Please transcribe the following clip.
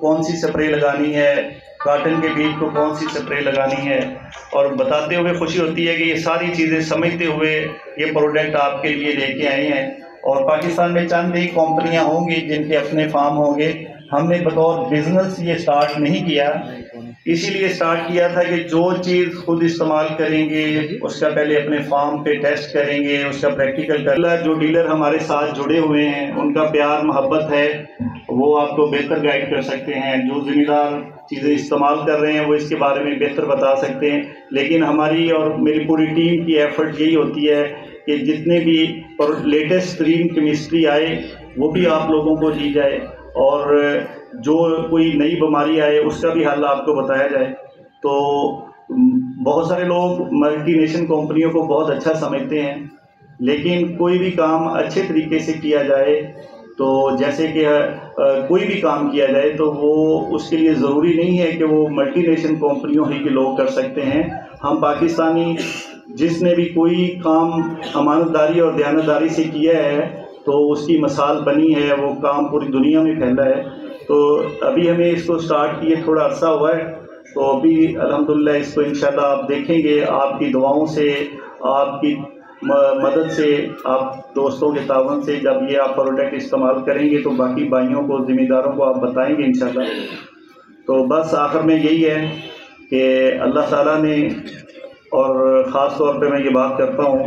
कौन सी स्प्रे लगानी है, काटन के बीज को कौन सी स्प्रे लगानी है, और बताते हुए खुशी होती है कि ये सारी चीज़ें समझते हुए ये प्रोडक्ट आपके लिए लेके आए हैं। और पाकिस्तान में चंद ही कंपनियां होंगी जिनके अपने फार्म होंगे। हमने बतौर बिजनेस ये स्टार्ट नहीं किया, इसीलिए स्टार्ट किया था कि जो चीज़ खुद इस्तेमाल करेंगे उसका पहले अपने फार्म पे टेस्ट करेंगे, उसका प्रैक्टिकल कर। जो डीलर हमारे साथ जुड़े हुए हैं उनका प्यार मोहब्बत है, वो आपको बेहतर गाइड कर सकते हैं। जो ज़िम्मेदार चीज़ें इस्तेमाल कर रहे हैं वो इसके बारे में बेहतर बता सकते हैं। लेकिन हमारी और मेरी पूरी टीम की एफर्ट यही होती है कि जितने भी लेटेस्ट तरीन केमिस्ट्री आए वो भी आप लोगों को दी जाए, और जो कोई नई बीमारी आए उसका भी हल आपको बताया जाए। तो बहुत सारे लोग मल्टीनेशनल कंपनियों को बहुत अच्छा समझते हैं, लेकिन कोई भी काम अच्छे तरीके से किया जाए, तो जैसे कि कोई भी काम किया जाए तो वो उसके लिए ज़रूरी नहीं है कि वो मल्टीनेशनल कंपनियों ही के लोग कर सकते हैं। हम पाकिस्तानी जिसने भी कोई काम अमानतदारी और दयानतदारी से किया है तो उसकी मिसाल बनी है, वो काम पूरी दुनिया में फैला है। तो अभी हमें इसको स्टार्ट किए थोड़ा अर्सा हुआ है, तो अभी अल्हम्दुलिल्लाह इसको इंशाल्लाह आप देखेंगे, आपकी दुआओं से, आपकी मदद से, आप दोस्तों के तावन से जब ये आप प्रोडक्ट इस्तेमाल करेंगे तो बाकी भाइयों को, ज़िम्मेदारों को आप बताएंगे इंशाल्लाह। तो बस आखिर में यही है कि अल्लाह ताला ने, और ख़ास तौर पे मैं ये बात करता हूँ